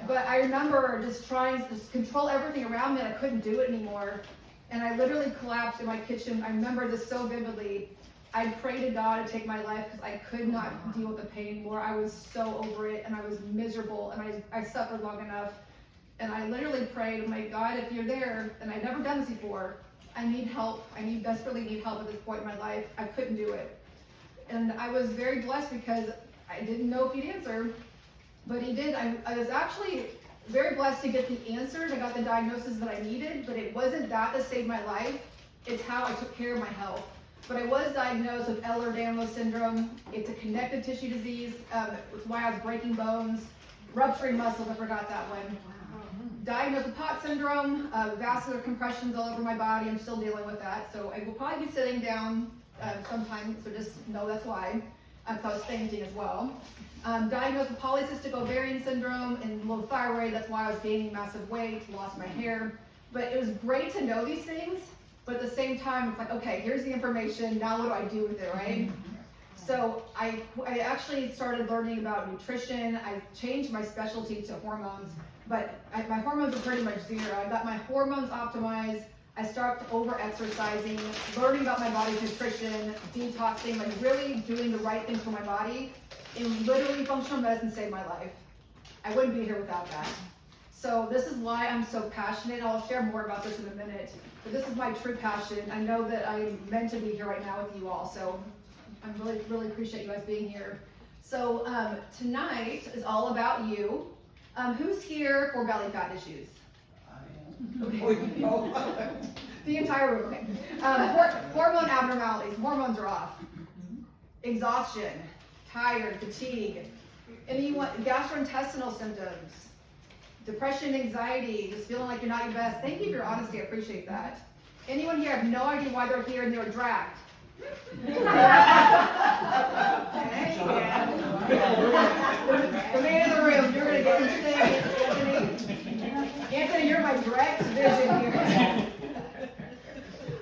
But I remember just trying to just control everything around me, and I couldn't do it anymore. And I literally collapsed in my kitchen. I remember this so vividly. I prayed to God to take my life because I could not deal with the pain anymore. I was so over it, and I was miserable, and I suffered long enough. And I literally prayed, I'm like, God, if you're there, and I've never done this before, I need help. I desperately need help at this point in my life. I couldn't do it. And I was very blessed because I didn't know if he'd answer, but he did. I was actually very blessed to get the answers. I got the diagnosis that I needed, but it wasn't that saved my life. It's how I took care of my health. But I was diagnosed with Ehlers-Danlos syndrome. It's a connective tissue disease. It's why I was breaking bones, rupturing muscles. I forgot that one. Diagnosed with POTS syndrome, vascular compressions all over my body. I'm still dealing with that. So I will probably be sitting down sometime, so just know that's why. I was fainting as well. Diagnosed with polycystic ovarian syndrome and low thyroid. That's why I was gaining massive weight, lost my hair. But it was great to know these things. But at the same time, it's like, okay, here's the information. Now what do I do with it, right? So I actually started learning about nutrition. I changed my specialty to hormones. But my hormones are pretty much zero. I got my hormones optimized. I started over-exercising, learning about my body's nutrition, detoxing, like really doing the right things for my body. And literally functional medicine saved my life. I wouldn't be here without that. So this is why I'm so passionate. I'll share more about this in a minute. But this is my true passion. I know that I'm meant to be here right now with you all. So I really appreciate you guys being here. So tonight is all about you. Who's here for belly fat issues? Okay. The entire room. Okay. Hormone abnormalities. Hormones are off. Exhaustion, tired, fatigue. Anyone, gastrointestinal symptoms, depression, anxiety, just feeling like you're not your best. Thank you for your honesty. I appreciate that. Anyone here have no idea why they're here and they were dragged? Okay, yeah. The man in the room, you're gonna get this thing, Anthony. Anthony, you're my direct vision here.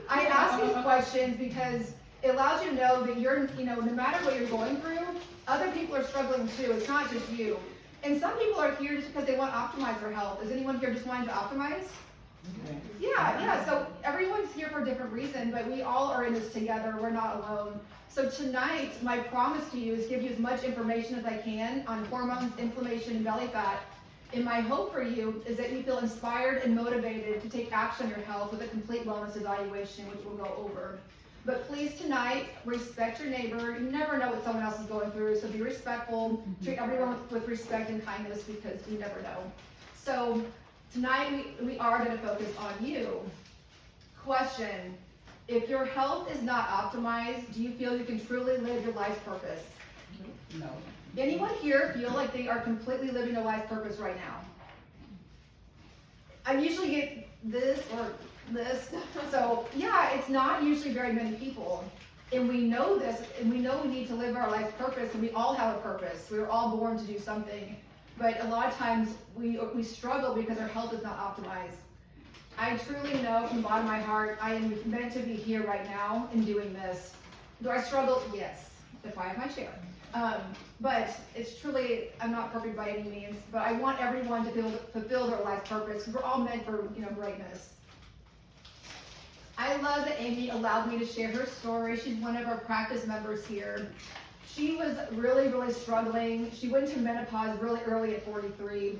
I ask these questions because it allows you to know that you're, no matter what you're going through, other people are struggling too. It's not just you. And some people are here just because they want to optimize their health. Is anyone here just wanting to optimize? Okay. Yeah. So everyone's here for a different reason, but we all are in this together. We're not alone. So tonight, my promise to you is give you as much information as I can on hormones, inflammation, and belly fat. And my hope for you is that you feel inspired and motivated to take action on your health with a complete wellness evaluation, which we'll go over. But please tonight, respect your neighbor. You never know what someone else is going through, so be respectful. Treat everyone with respect and kindness because you never know. So tonight we are going to focus on you. Question, if your health is not optimized, do you feel you can truly live your life's purpose? No. Anyone here feel like they are completely living their life's purpose right now? I usually get this or this. So yeah, it's not usually very many people. And we know this, and we know we need to live our life's purpose, and we all have a purpose. We were all born to do something. But a lot of times we struggle because our health is not optimized. I truly know from the bottom of my heart, I am meant to be here right now and doing this. Do I struggle? Yes, if I have my share. But it's truly, I'm not perfect by any means, but I want everyone to fulfill their life purpose because we're all meant for greatness. I love that Amy allowed me to share her story. She's one of our practice members here. She was really struggling. She went into menopause really early at 43.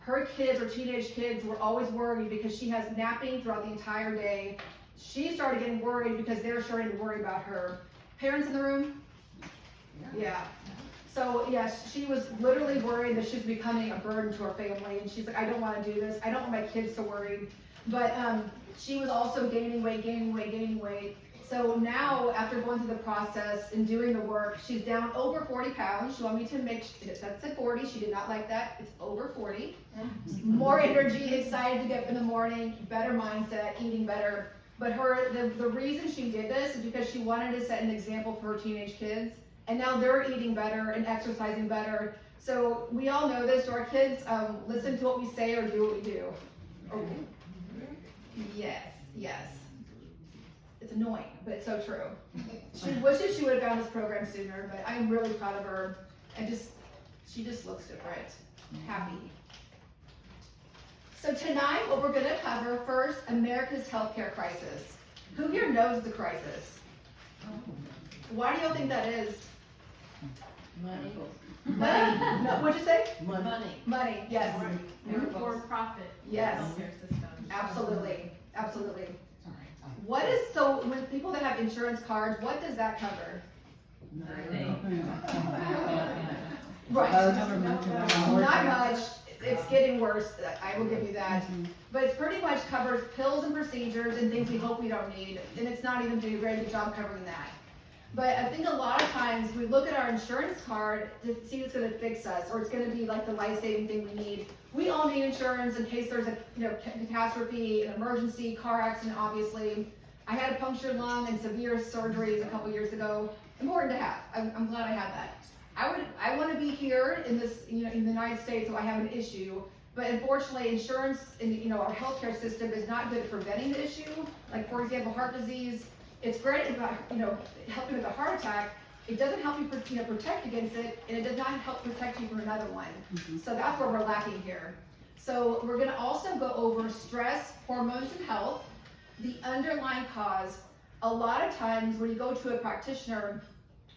Her kids, her teenage kids, were always worried because she has napping throughout the entire day. She started getting worried because they were starting to worry about her. Parents in the room? Yeah. So yes, she was literally worried that she's becoming a burden to her family, and she's like, I don't want to do this. I don't want my kids to worry. But she was also gaining weight. So now, after going through the process and doing the work, she's down over 40 pounds. She wanted me to make sure that's at 40. She did not like that. It's over 40. More energy, excited to get up in the morning, better mindset, eating better. But the reason she did this is because she wanted to set an example for her teenage kids. And now they're eating better and exercising better. So we all know this. Do our kids listen to what we say or do what we do? Okay. Yes. It's annoying, but it's so true. She wishes she would have found this program sooner, but I'm really proud of her. And she just looks different. Happy. So tonight, what we're gonna cover first, America's healthcare crisis. Who here knows the crisis? Why do y'all think that is? Money. Money. No, what'd you say? Money. Money, yes. For-profit Yes. healthcare system. Absolutely, absolutely. What is, so when people that have insurance cards, what does that cover? Right. Not much, it's getting worse, I will give you that. But it pretty much covers pills and procedures and things we hope we don't need, and it's not even doing a very good job covering that. But I think a lot of times we look at our insurance card to see it's gonna fix us, or it's gonna be like the life-saving thing we need. We all need insurance in case there's a catastrophe, an emergency, car accident, obviously. I had a punctured lung and severe surgeries a couple years ago. Important to have. I'm glad I had that. I want to be here in this, in the United States, so I have an issue. But unfortunately, insurance in our healthcare system is not good at preventing the issue. Like for example, heart disease. It's great about helping with a heart attack. It doesn't help you protect against it, and it does not help protect you from another one. So that's where we're lacking here. So we're going to also go over stress, hormones, and health. The underlying cause. A lot of times when you go to a practitioner,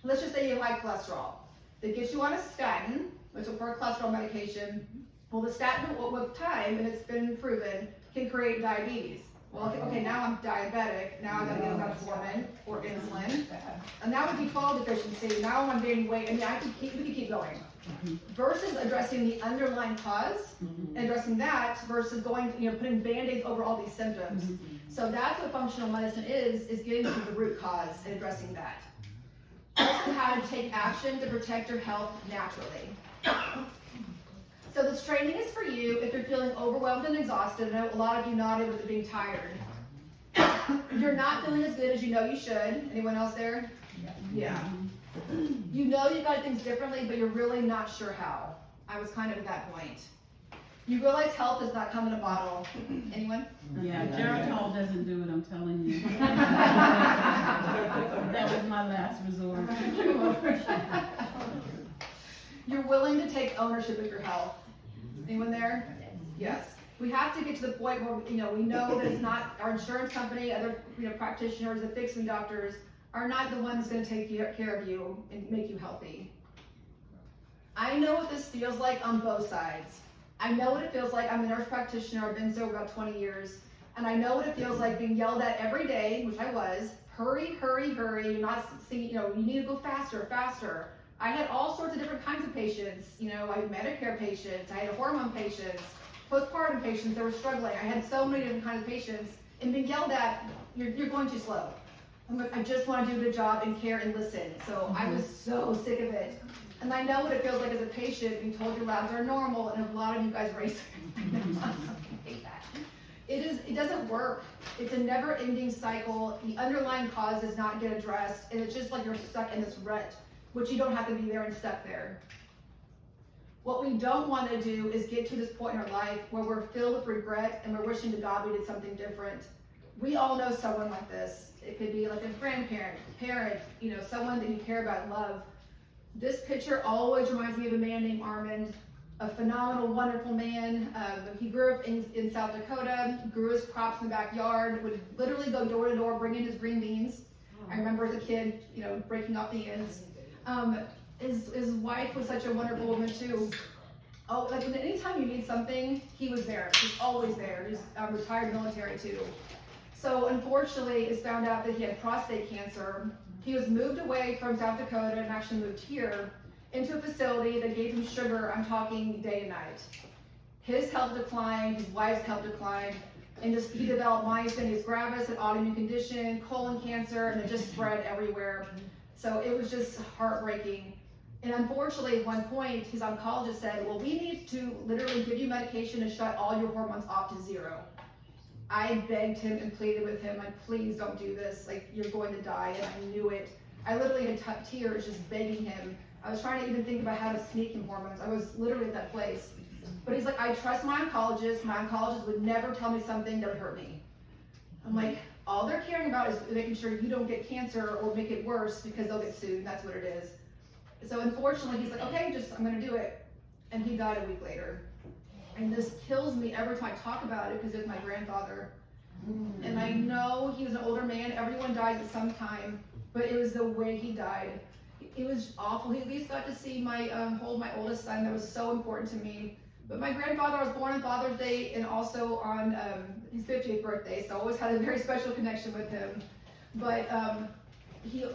let's just say you have high cholesterol. They get you on a statin, which is for a cholesterol medication. Well, the statin with time, and it's been proven, can create diabetes. Well, okay, now I'm diabetic. Now I gotta get metformin or insulin, and that would be B12 deficiency. Now I'm gaining weight. I mean, we could keep going. Versus addressing the underlying cause, and addressing that versus going, putting band-aids over all these symptoms. So that's what functional medicine is getting to the root cause and addressing that. Also how to take action to protect your health naturally. So this training is for you if you're feeling overwhelmed and exhausted. I know a lot of you nodded with it being tired. You're not feeling as good as you know you should. Anyone else there? Yeah. You know you've got things differently, but you're really not sure how. I was kind of at that point. You realize health does not come in a bottle. Anyone? Yeah, Geritol doesn't do it, I'm telling you. That was my last resort. You're willing to take ownership of your health. Anyone there? Yes. We have to get to the point where we know that it's not our insurance company, other practitioners, the fixing doctors are not the ones going to take care of you and make you healthy. I know what this feels like on both sides. I know what it feels like. I'm a nurse practitioner. I've been so about 20 years. And I know what it feels like being yelled at every day, which I was. Hurry, hurry, hurry. You're not seeing, you need to go faster, faster. I had all sorts of different kinds of patients. I had Medicare patients. I had hormone patients, postpartum patients that were struggling. I had so many different kinds of patients. And being yelled at, you're going too slow. I'm like, I just want to do a good job and care and listen. So I was so sick of it. And I know what it feels like as a patient being told your labs are normal, and a lot of you guys race. I hate that. It doesn't work. It's a never-ending cycle. The underlying cause does not get addressed, and it's just like you're stuck in this rut, which you don't have to be there and stuck there. What we don't want to do is get to this point in our life where we're filled with regret and we're wishing to God we did something different. We all know someone like this. It could be like a grandparent, parent, someone that you care about and love. This picture always reminds me of a man named Armand, a phenomenal, wonderful man. He grew up in South Dakota, grew his crops in the backyard, would literally go door to door, bring in his green beans. I remember as a kid, breaking off the ends. His wife was such a wonderful woman too. Oh, like anytime you need something, he was there. He's always there. He's retired military too. So unfortunately, it's found out that he had prostate cancer. He was moved away from South Dakota and actually moved here into a facility that gave him sugar. I'm talking day and night. His health declined, his wife's health declined, and he developed myasthenia gravis, an autoimmune condition, colon cancer, and it just spread everywhere. So it was just heartbreaking. And unfortunately, at one point, his oncologist said, well, we need to literally give you medication to shut all your hormones off to zero. I begged him and pleaded with him, like, please don't do this. Like, you're going to die, and I knew it. I literally had tears just begging him. I was trying to even think about how to sneak him hormones. I was literally at that place. But he's like, I trust my oncologist. My oncologist would never tell me something that would hurt me. I'm like, all they're caring about is making sure you don't get cancer or make it worse because they'll get sued, and that's what it is. So unfortunately, he's like, okay, I'm gonna do it. And he died a week later. And this kills me every time I talk about it because it's my grandfather. And I know he was an older man, everyone dies at some time, but it was the way he died. It was awful. He at least got to see my, hold my oldest son, that was so important to me. But my grandfather, I was born on Father's Day and also on his 50th birthday, so I always had a very special connection with him. But his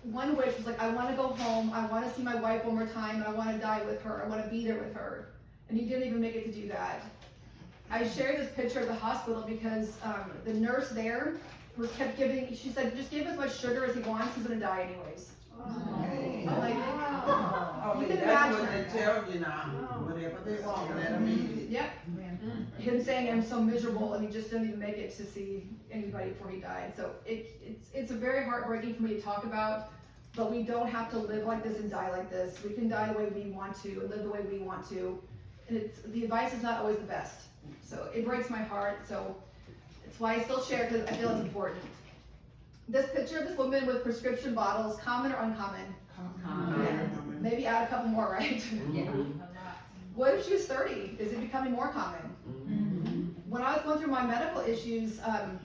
one wish was like, I want to go home, I want to see my wife one more time, and I want to die with her, I want to be there with her. And he didn't even make it to do that. I shared this picture of the hospital because the nurse there kept giving, she said, just give as much sugar as he wants, he's gonna die anyways. Oh. I'm like, Oh, you can that's imagine. what they tell you now, whatever they want, let them eat it. Yep. Him saying I'm so miserable and he just didn't even make it to see anybody before he died. So it's a very heartbreaking for me to talk about, but we don't have to live like this and die like this. We can die the way we want to and live the way we want to. And the advice is not always the best. So it breaks my heart. So it's why I still share because I feel it's important. This picture of this woman with prescription bottles, common or uncommon? Common. Maybe add a couple more, right? Yeah. What if she was 30? Is it becoming more common? When I was going through my medical issues,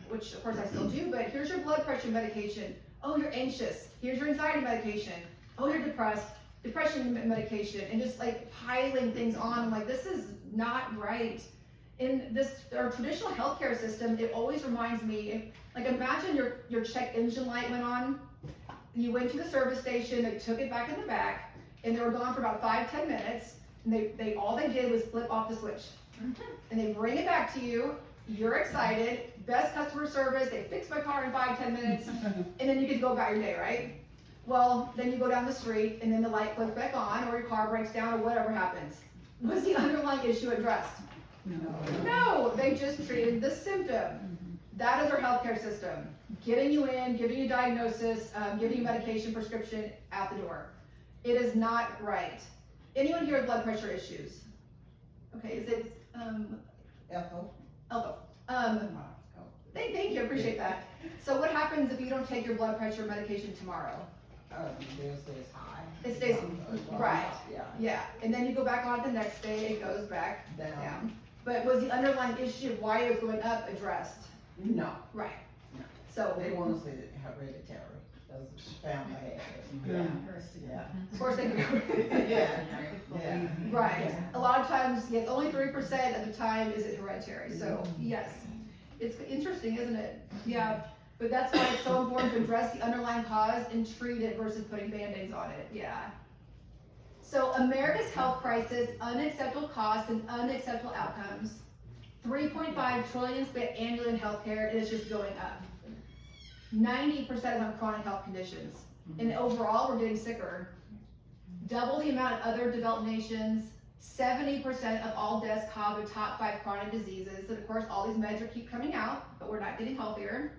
which of course I still do, but here's your blood pressure medication. Oh, you're anxious. Here's your anxiety medication. Oh, you're depressed. Depression medication. And just like piling things on. I'm like, this is not right. In our traditional healthcare system, it always reminds me, like imagine your check engine light went on, you went to the service station, they took it back in the back, and they were gone for about 5-10 minutes, and all they did was flip off the switch. And they bring it back to you, you're excited, best customer service, they fix my car in 5-10 minutes, and then you get to go about your day, right? Well, then you go down the street, and then the light flips back on, or your car breaks down, or whatever happens. Was the underlying issue addressed? No, they just treated the symptom. That is our healthcare system. Getting you in, giving you diagnosis, giving you medication, prescription, out the door. It is not right. Anyone here with blood pressure issues? Okay, is it, Ethel. Elbow. Thank you, I appreciate that. So what happens if you don't take your blood pressure medication tomorrow? Theirs stays high. It stays, right. Yeah. Yeah, and then you go back on it the next day, it goes back Down. down. But was the underlying issue of why it was going up addressed? No, Right. No. So, they want to say that hereditary, that's family had it. Yeah. of course they do. Yeah. Yeah. Right. A lot of times, yes, only 3% of the time is it hereditary. So, yes. It's interesting, isn't it? Yeah. But that's why it's so important to address the underlying cause and treat it versus putting band-aids on it. Yeah. So, America's health crisis, unacceptable costs and unacceptable outcomes. 3.5 trillion spent annually in healthcare, and it's just going up. 90% is on chronic health conditions. And overall, we're getting sicker. Double the amount of other developed nations. 70% of all deaths cause the top 5 chronic diseases. And of course, all these meds keep coming out, but we're not getting healthier.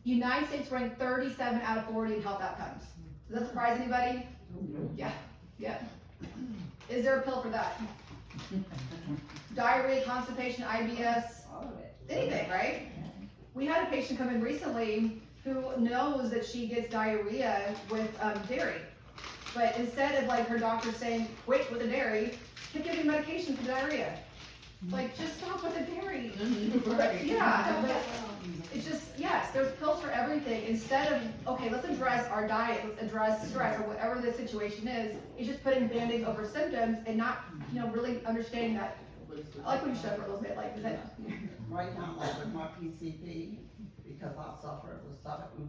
United States ranked 37 out of 40 in health outcomes. Does that surprise anybody? Yeah. Is there a pill for that? Diarrhea, constipation, IBS, All of it. anything, right? We had a patient come in recently who knows that she gets diarrhea with dairy. But instead of like her doctor saying, quit with the dairy, keep giving medication for diarrhea. Like, just stop with the dairy. Right. Yeah, but it's just, yes, there's pills for everything. Instead of, okay, let's address our diet, let's address stress or whatever the situation is, it's just putting band-aids over symptoms and not, really understanding that. I like when you shut for a little bit, like, is that, Right now, like with my PCP, because I suffer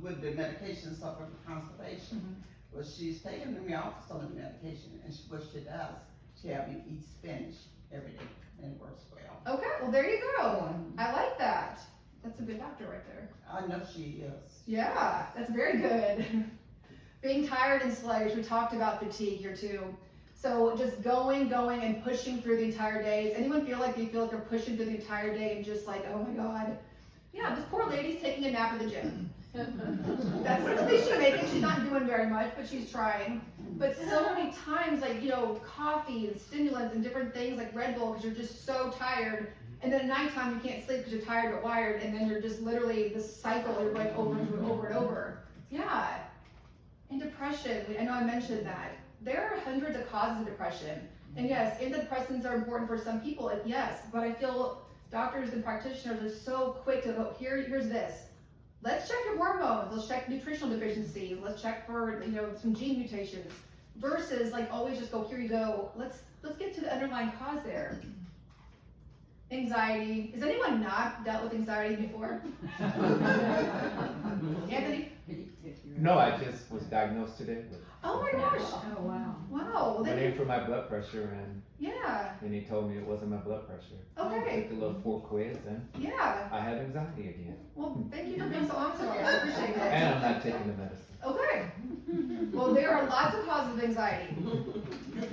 with the medication, suffer with constipation. But she's taking me off some of the medication, and what she does, she have me eat spinach every day, and it works well. okay, well, there you go. I like that. That's a good doctor right there. I know she is. Yeah, that's very good. Being tired and sluggish, we talked about fatigue here too. So just going and pushing through the entire day. Does anyone feel like they're pushing through the entire day and just like, oh my God. Yeah, this poor lady's taking a nap at the gym. That's at least she's making. She's not doing very much, but she's trying. But so many times, like, coffee and stimulants and different things like Red Bull, because you're just so tired. And then at nighttime, you can't sleep because you're tired but wired. And then you're just literally this cycle you're going over and over and over. Yeah. And depression, I know I mentioned that. There are hundreds of causes of depression. And yes, antidepressants are important for some people, and yes, but I feel doctors and practitioners are so quick to go, here's this. Let's check your hormones, let's check nutritional deficiencies, let's check for, some gene mutations, versus like always just go, here you go, let's get to the underlying cause there. Anxiety. Has anyone not dealt with anxiety before? Anthony? No, I just was diagnosed today with. Oh my gosh. Oh, wow. Wow. Well, Went then, in for my blood pressure and he told me it wasn't my blood pressure. Okay. Took the little 4 quiz and Yeah. I have anxiety again. Well, thank you for being so honest about it. I appreciate it. And I'm not taking the medicine. Okay. Well, there are lots of causes of anxiety.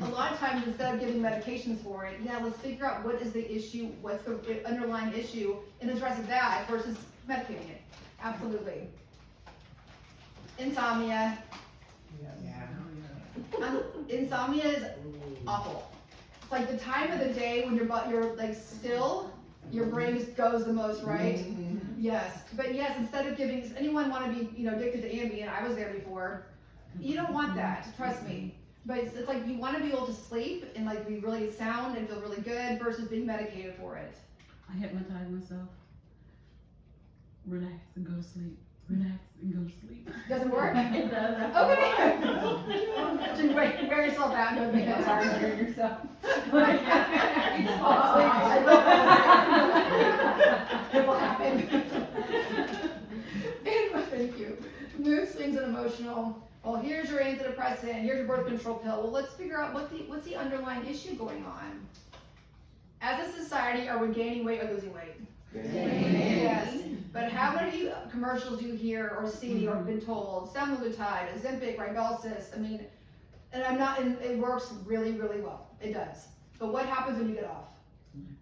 A lot of times, instead of giving medications for it, let's figure out what is the issue, what's the underlying issue, and address that versus medicating it. Absolutely. Insomnia. Insomnia is awful. It's like the time of the day when you're like still, your brain just goes the most, right? Yes, but yes, instead of giving, does anyone want to be, addicted to Ambien? I was there before. You don't want that, trust me. But it's like you want to be able to sleep and like be really sound and feel really good versus being medicated for it. I hypnotize myself. Relax and go to sleep. Relax and go to sleep. Doesn't work? It does. Okay. Just wear yourself out and go make that hard for yourself. It will happen. Thank you. Mood swings and emotional. Well, here's your antidepressant, here's your birth control pill. Well, let's figure out what's the underlying issue going on. As a society, are we gaining weight or losing weight? Yes. But how many commercials do you hear or see or been told? Semaglutide, Ozempic, Rybelsus. And it works really, really well. It does. But what happens when you get off?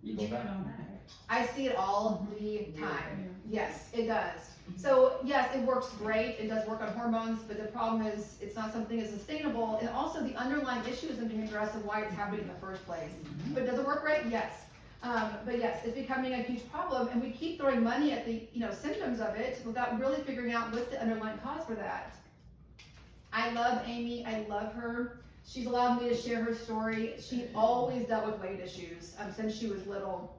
You get it on that. I see it all the time. Yes, it does. So yes, it works great. It does work on hormones, but the problem is it's not something that's sustainable. And also the underlying issue isn't being addressed of why it's happening in the first place. But does it work great? Yes. But yes, it's becoming a huge problem, and we keep throwing money at the symptoms of it without really figuring out what's the underlying cause for that. I love Amy. I love her. She's allowed me to share her story. She always dealt with weight issues since she was little.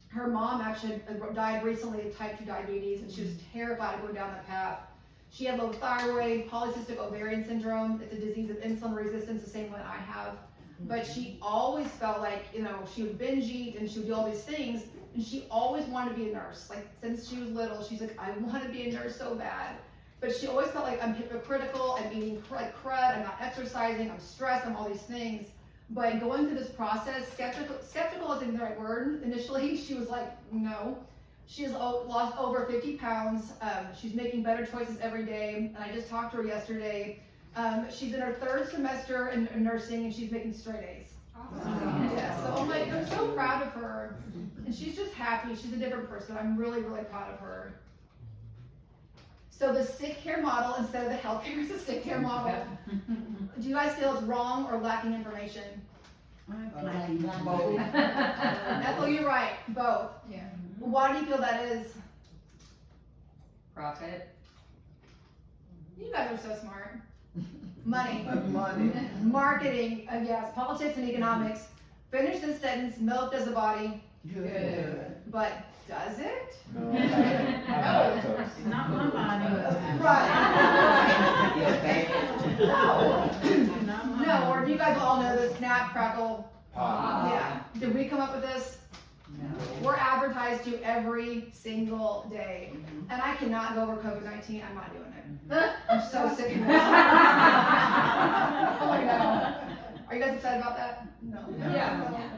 Her mom actually died recently of type 2 diabetes, and she was terrified of going down that path. She had low thyroid, polycystic ovarian syndrome. It's a disease of insulin resistance, the same one I have. But she always felt like, she would binge eat and she would do all these things, and she always wanted to be a nurse. Like, since she was little, she's like, I want to be a nurse so bad. But she always felt like I'm hypocritical, I'm eating like crud, I'm not exercising, I'm stressed, I'm all these things. But going through this process, skeptical isn't the right word. Initially, she was like, no. She has lost over 50 pounds. She's making better choices every day. And I just talked to her yesterday. She's in her 3rd semester in nursing, and she's making straight A's. Awesome. Yeah, so I'm so proud of her. And she's just happy. She's a different person. I'm really, really proud of her. So the sick care model instead of the healthcare is a sick care model. Do you guys feel it's wrong or lacking information? Both. Ethel, you're right. Both. Yeah. Why do you feel that is? Profit. You guys are so smart. Money. Money. Marketing. Yes. Politics and economics. Finish this sentence. Milk does the body. Good. But does it? No, I'm lactose. Not my body. Right. No. Not my No. Or body. do you guys all know this? Snap, crackle. Pop. Yeah. Did we come up with this? We're advertised to every single day. And I cannot go over COVID-19. I'm not doing it. I'm so sick of it. Oh my God. Are you guys excited about that? No. Yeah.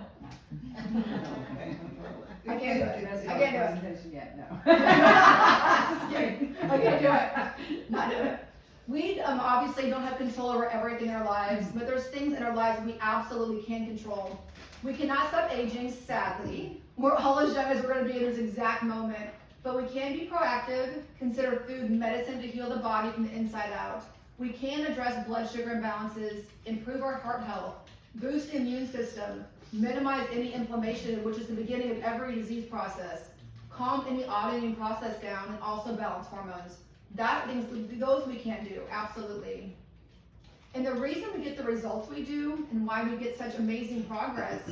I can't do it. I can't do it. Presentation yet, no. Just kidding. I can't do it. Not doing it. We obviously don't have control over everything in our lives, but there's things in our lives that we absolutely can control. We cannot stop aging, sadly. We're all as young as we're going to be in this exact moment. But we can be proactive, consider food medicine to heal the body from the inside out. We can address blood sugar imbalances, improve our heart health, boost the immune system, minimize any inflammation, which is the beginning of every disease process, calm any autoimmune process down, and also balance hormones. Those we can do, absolutely. And the reason we get the results we do and why we get such amazing progress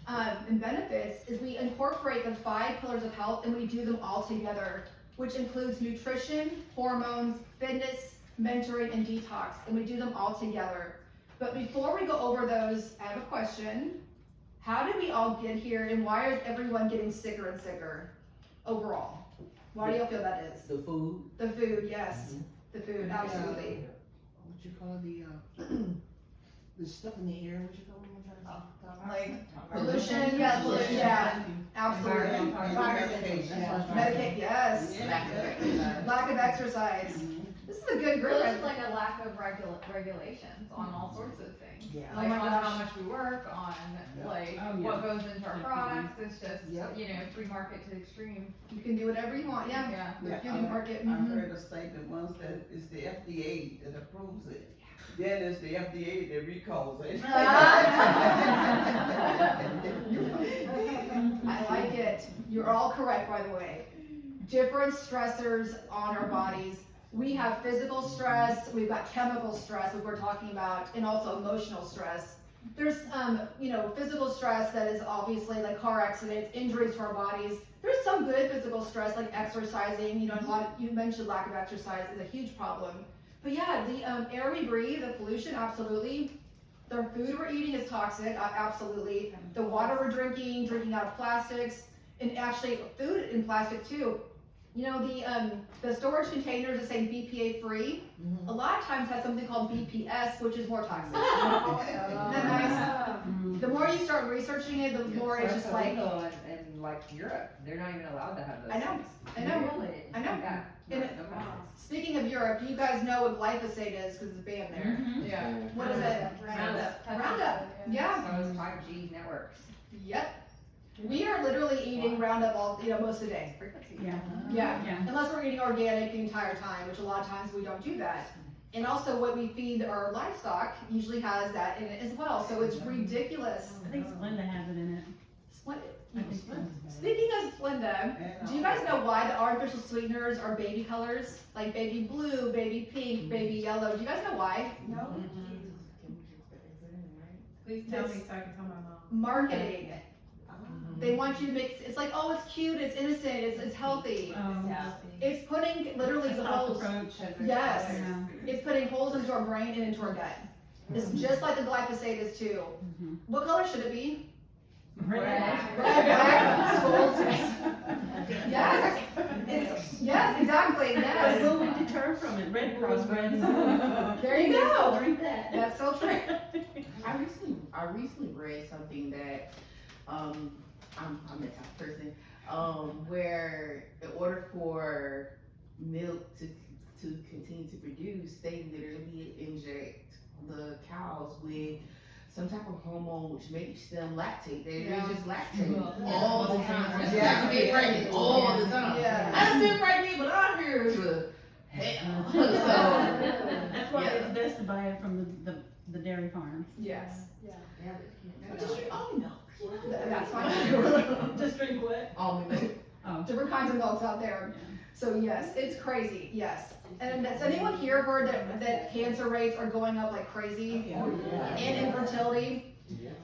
and benefits is we incorporate the 5 pillars of health and we do them all together, which includes nutrition, hormones, fitness, mentoring, and detox, and we do them all together. But before we go over those, I have a question. How did we all get here, and why is everyone getting sicker and sicker overall? Why do y'all feel that is? The food. The food, yes. The food, absolutely. What you call the stuff in the air, what you call it? Like pollution, yeah, pollution, yeah, absolutely. Medicate, yes. Lack of exercise. This is a good group. Really, it's like a lack of regulations on all sorts of things. Yeah. Oh Like my on gosh. how much we work, on like Oh, yeah. what goes into our Definitely. products, it's just, Yep. you know, free market to the extreme. You can do whatever you want, yeah. Yeah. The Yeah, beauty I market. heard a statement once that it's the FDA that approves it. Then it's the FDA that recalls it. I like it. You're all correct, by the way. Different stressors on our bodies. We have physical stress, we've got chemical stress, which we're talking about, and also emotional stress. There's, physical stress that is obviously like car accidents, injuries to our bodies. There's some good physical stress like exercising. You mentioned lack of exercise is a huge problem. But yeah, the air we breathe, the pollution, absolutely. The food we're eating is toxic, absolutely. The water we're drinking out of plastics, and actually food in plastic too. The storage containers that say BPA free, a lot of times has something called BPS, which is more toxic. Isn't that nice? The more you start researching it, the more it's just like, And like Europe, they're not even allowed to have those I know, things. I know. Really? I know. Yeah. And No, it- no plastics. Speaking of Europe, do you guys know what glyphosate is, because it's banned there? Yeah. What is it? Roundup. Roundup, yeah. So it's 5G networks. Yep. We are literally eating Roundup most of the day. Frequency. Yeah. Yeah. Yeah. Unless we're eating organic the entire time, which a lot of times we don't do that. And also what we feed our livestock usually has that in it as well, so it's ridiculous. I think Splenda has it in it. I think so. Speaking of Splenda, do you guys know why the artificial sweeteners are baby colors? Like baby blue, baby pink, baby yellow. Do you guys know why? No. Please tell me so I can tell my mom. Marketing. They want you to mix, it's like, oh, it's cute, it's innocent, it's healthy. Yeah. It's putting literally A the soft holes. approach. Yes. Yeah. It's putting holes into our brain and into our gut. It's just like the glyphosate is too. Mhm. What color should it be? Red. Red, black, skulls, yes. Yes, exactly, But yes. what we deter from it? Red Cross, red. There you go. Drink that. That's so true. I recently read something that, I'm the type of person, where in order for milk to continue to produce, they literally inject the cows with some type of hormone which makes them lactate. They just lactate all the time. Yeah. They get pregnant all the time. Yeah. I've been pregnant, but I'm here to hell. So, That's why Yeah. it's best to buy it from the dairy farms. Yes. but just drink almond milk. That's fine. Just drink what? Almond milk. Oh. Different kinds of milks out there. So yes, it's crazy, yes. And has anyone here heard that cancer rates are going up like crazy? And infertility?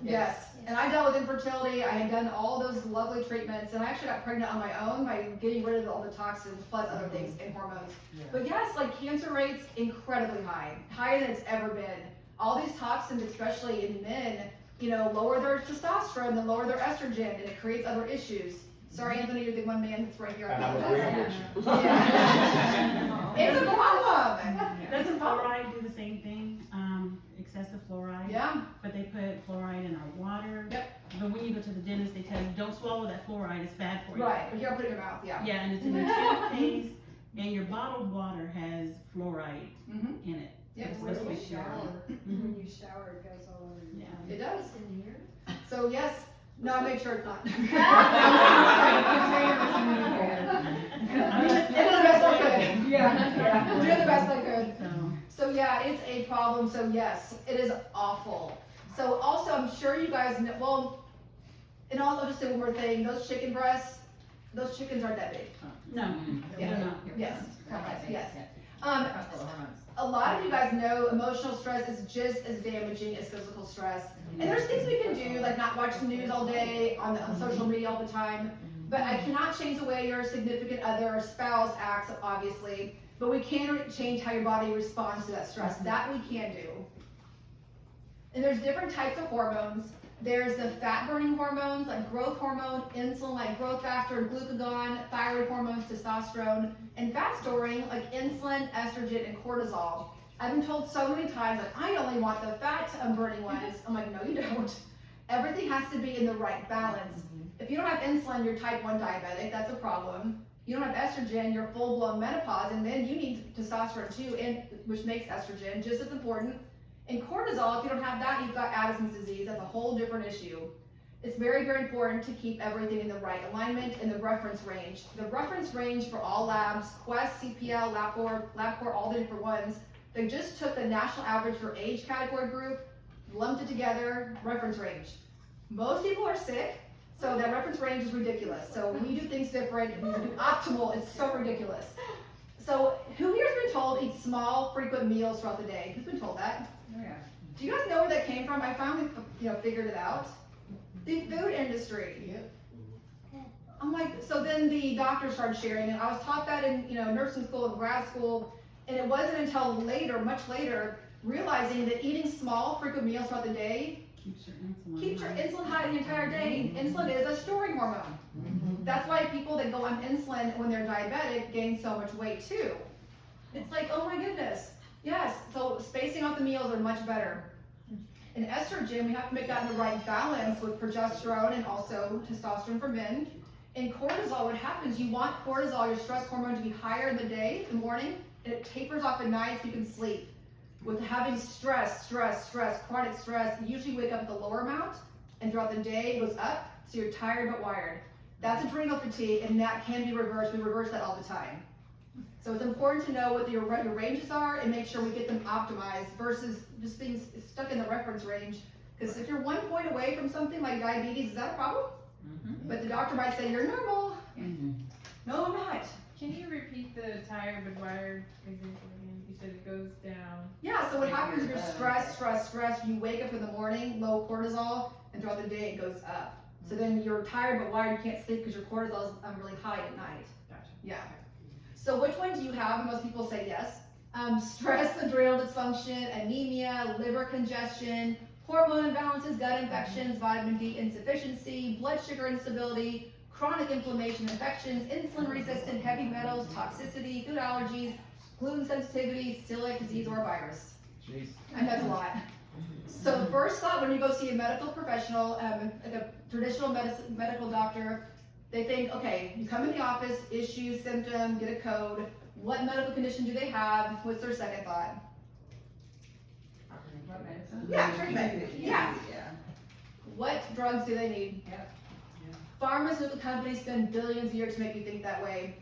Yes. And I dealt with infertility. I had done all those lovely treatments, and I actually got pregnant on my own by getting rid of all the toxins plus other things and hormones. But yes, like cancer rates incredibly high, higher than it's ever been. All these toxins, especially in men, lower their testosterone, then lower their estrogen, and it creates other issues. Sorry, Anthony, you're the one man that's right here. And I was agreeing with you. Yeah. It's a problem. Doesn't fluoride do the same thing? Excessive fluoride? Yeah. But they put fluoride in our water. Yep. But when you go to the dentist, they tell you, don't swallow that fluoride, it's bad for you. Right, but here, put it in your mouth, yeah. Yeah, and it's in your toothpaste, and your bottled water has fluoride Mhm. in it. Yeah, It's when supposed to you be pure. When you shower, it goes all over you. Yeah. It does. In here? So yes, no, I make sure it's not. I mean, I did the best I could. Yeah. We're doing the best I could. So, So yeah, it's a problem. So yes, it is awful. So also, I'm sure you guys know, well, and I'll just say one more thing. Those chicken breasts, those chickens aren't that big. no, Yeah. they're not. Yes, correct, yes. Couple of months. A lot of you guys know emotional stress is just as damaging as physical stress. And there's things we can do, like not watch the news all day, on social media all the time. But I cannot change the way your significant other or spouse acts, obviously. But we can change how your body responds to that stress. That we can do. And there's different types of hormones. There's the fat-burning hormones, like growth hormone, insulin, like growth factor, glucagon, thyroid hormones, testosterone, and fat storing, like insulin, estrogen, and cortisol. I've been told so many times, like, I only want the fat-burning ones. I'm like, no, you don't. Everything has to be in the right balance. If you don't have insulin, you're type 1 diabetic, that's a problem. You don't have estrogen, you're full-blown menopause, and then you need testosterone too, which makes estrogen just as important. And cortisol, if you don't have that, you've got Addison's disease. That's a whole different issue. It's very, very important to keep everything in the right alignment and the reference range. The reference range for all labs, Quest, CPL, LabCorp, all the different ones, they just took the national average for age category group, lumped it together, reference range. Most people are sick, so that reference range is ridiculous. So we do things different, we do optimal, it's so ridiculous. So who here has been told eat small, frequent meals throughout the day? Who's been told that? Oh, yeah. Do you guys know where that came from? I finally, figured it out. The food industry. I'm like, so then the doctors started sharing, and I was taught that in, nursing school and grad school, and it wasn't until later, much later, realizing that eating small, frequent meals throughout the day Keeps your keeps your high. insulin high the entire day. Insulin is a storing hormone. That's why people that go on insulin when they're diabetic gain so much weight too. It's like, oh my goodness. Yes, so spacing out the meals are much better. In estrogen, we have to make that in the right balance with progesterone and also testosterone for men. In cortisol, what happens, you want cortisol, your stress hormone, to be higher in the day, in the morning, and it tapers off at night so you can sleep. With having stress, chronic stress, you usually wake up at the lower amount, and throughout the day it goes up, so you're tired but wired. That's adrenal fatigue, and that can be reversed. We reverse that all the time. So it's important to know what your ranges are and make sure we get them optimized versus just being stuck in the reference range. Because if you're 1 point away from something like diabetes, is that a problem? But the doctor might say, you're normal. No, I'm not. Can you repeat the tired but wired example again? You said it goes down. Yeah, so what happens if you're stressed, you wake up in the morning, low cortisol, and throughout the day it goes up. So then you're tired but wired, you can't sleep because your cortisol is really high at night. Gotcha. Yeah. So which one do you have? Most people say yes. Stress, adrenal dysfunction, anemia, liver congestion, hormone imbalances, gut infections, vitamin D insufficiency, blood sugar instability, chronic inflammation, infections, insulin resistant, heavy metals, toxicity, food allergies, gluten sensitivity, celiac disease, or a virus. Jeez. And that's a lot. So the first thought when you go see a medical professional, like a traditional medical doctor, they think, okay, you come in the office, issue, symptom, get a code. What medical condition do they have? What's their second thought? What medicine? Yeah, treatment. Yeah. Yeah. What drugs do they need? Yep. Pharmaceutical companies spend billions a year to make you think that way.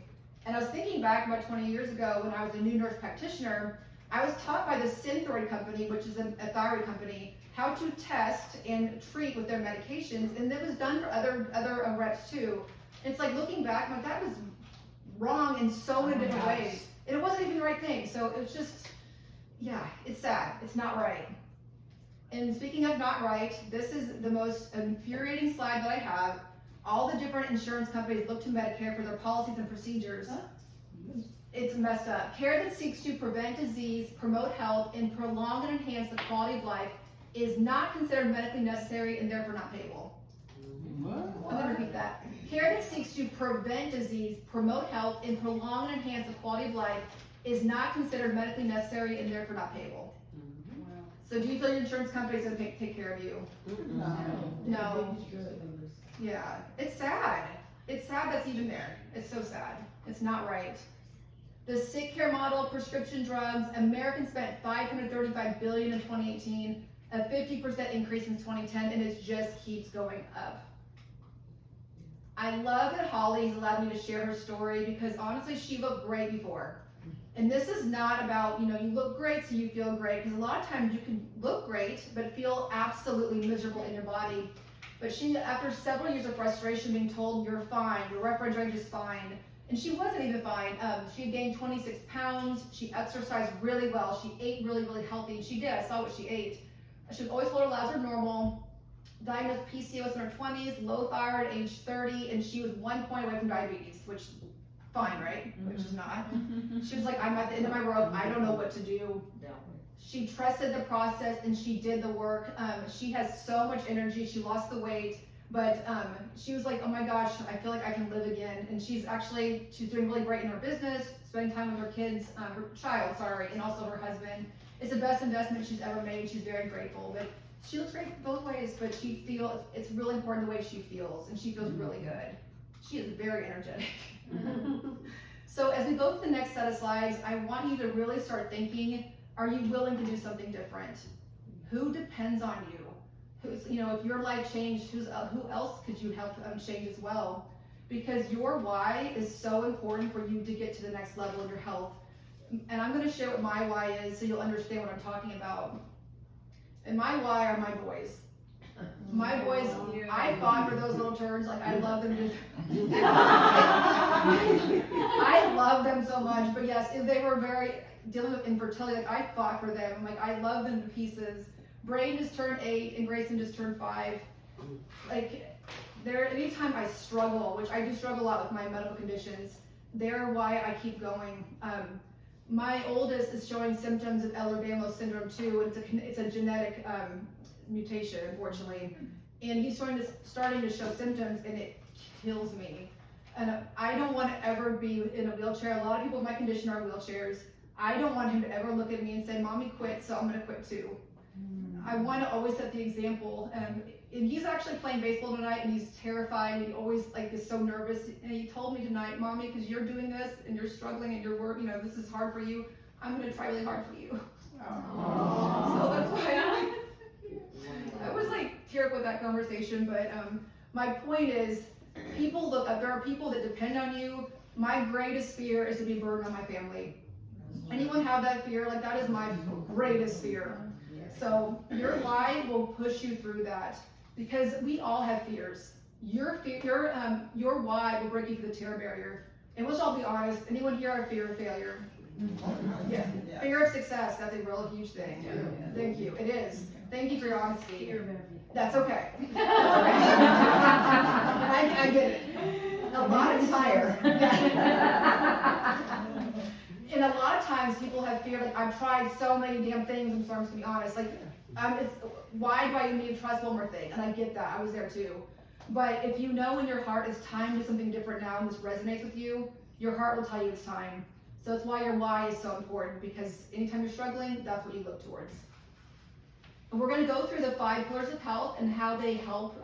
And I was thinking back about 20 years ago when I was a new nurse practitioner, I was taught by the Synthroid company, which is a thyroid company, how to test and treat with their medications, and it was done for other reps too. It's like looking back, I'm like, that was wrong in so many different ways. And it wasn't even the right thing. So it was just, yeah, it's sad. It's not right. And speaking of not right, this is the most infuriating slide that I have. All the different insurance companies look to Medicare for their policies and procedures. It's messed up. Care that seeks to prevent disease, promote health, and prolong and enhance the quality of life is not considered medically necessary and therefore not payable. I'm gonna repeat that. Care that seeks to prevent disease, promote health, and prolong and enhance the quality of life is not considered medically necessary and therefore not payable. So do you feel your insurance company is gonna take care of you? No. Yeah, it's sad. It's sad that's even there. It's so sad. It's not right. The sick care model, prescription drugs, Americans spent $535 billion in 2018, a 50% increase since 2010, and it just keeps going up. I love that Holly's allowed me to share her story because honestly, she looked great before. And this is not about, you look great so you feel great, because a lot of times you can look great, but feel absolutely miserable in your body. But she, after several years of frustration being told you're fine, your reference range is fine, and she wasn't even fine. She had gained 26 pounds. She exercised really well. She ate really, really healthy. She did. I saw what she ate. She was always told her labs were normal. Diagnosed PCOS in her 20s, low thyroid, age 30, and she was 1 point away from diabetes, which fine, right? Which is not. She was like, I'm at the end of my rope. I don't know what to do. She trusted the process and she did the work. She has so much energy. She lost the weight, but she was like, oh my gosh, I feel like I can live again. And she's doing really great in her business, spending time with her kids, her child, and also her husband. It's the best investment she's ever made. She's very grateful, but she looks great both ways, but it's really important the way she feels, and she feels really good. She is very energetic. So as we go to the next set of slides, I want you to really start thinking, are you willing to do something different? Who depends on you? If your life changed, who else could you help change as well? Because your why is so important for you to get to the next level of your health. And I'm gonna share what my why is so you'll understand what I'm talking about. And my why are my boys. My boys, I fought for those little turds. Like, I love them. I love them so much. But yes, they were dealing with infertility. Like, I fought for them. Like, I love them to pieces. Braden just turned 8 and Grayson just turned 5. Like, anytime I struggle, which I do struggle a lot with my medical conditions, they're why I keep going. My oldest is showing symptoms of Ehlers-Danlos syndrome too, and it's a genetic mutation, unfortunately. And he's starting to show symptoms, and it kills me. And I don't want to ever be in a wheelchair. A lot of people with my condition are in wheelchairs. I don't want him to ever look at me and say, Mommy quit, so I'm going to quit too. I want to always set the example. And he's actually playing baseball tonight, and he's terrified. He always is so nervous. And he told me tonight, Mommy, because you're doing this and you're struggling and you're working, this is hard for you. I'm going to try really hard for you. So that's why I was teared with that conversation. But my point is, people look up. There are people that depend on you. My greatest fear is to be a burden on my family. Anyone have that fear? That is my greatest fear. So your why will push you through that, because we all have fears. Your why will break you through the terror barrier. And let's all be honest, anyone here have fear of failure? Yeah. Fear of success, that's a real huge thing. Yeah. Thank you, it is. Thank you for your honesty. That's okay. That's okay. I get it. A lot of times. And a lot of times people have fear, I've tried so many damn things, I'm sorry, I'm just gonna be honest, it's, why do I need to trust one more thing? And I get that, I was there too. But if you know in your heart it's time to do something different now and this resonates with you, your heart will tell you it's time. So it's why your why is so important, because anytime you're struggling, that's what you look towards. And we're gonna go through the 5 pillars of health and how they help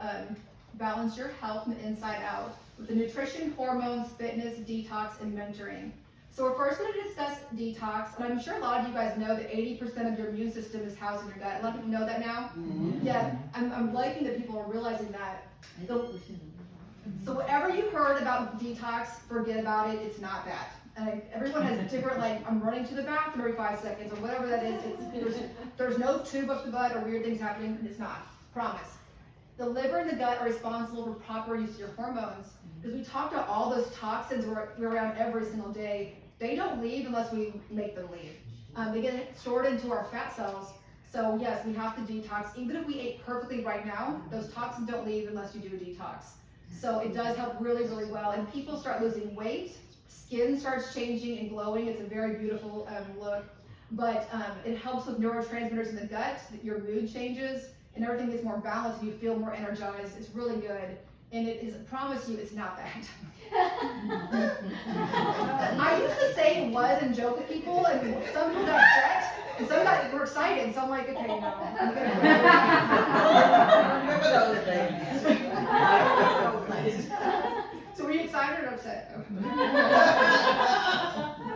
balance your health from the inside out with the nutrition, hormones, fitness, detox, and mentoring. So we're first going to discuss detox, and I'm sure a lot of you guys know that 80% of your immune system is housed in your gut. A lot of people know that now? Mm-hmm. Yeah, I'm liking that people are realizing that. So whatever you heard about detox, forget about it, it's not that. And everyone has different, I'm running to the bathroom every 5 seconds, or whatever that is. There's no tube up the butt or weird things happening, it's not, promise. The liver and the gut are responsible for proper use of your hormones. Because we talked about all those toxins we're around every single day. They don't leave unless we make them leave. They get stored into our fat cells. So yes, we have to detox. Even if we ate perfectly right now, those toxins don't leave unless you do a detox. So it does help really, really well. And people start losing weight, skin starts changing and glowing. It's a very beautiful look. But it helps with neurotransmitters in the gut, your mood changes, and everything gets more balanced and you feel more energized. It's really good. And it is, I promise you, it's not that. I used to say it was and joke with people, and some people got upset, and some were excited, so I'm like, okay, no. So were you excited or upset?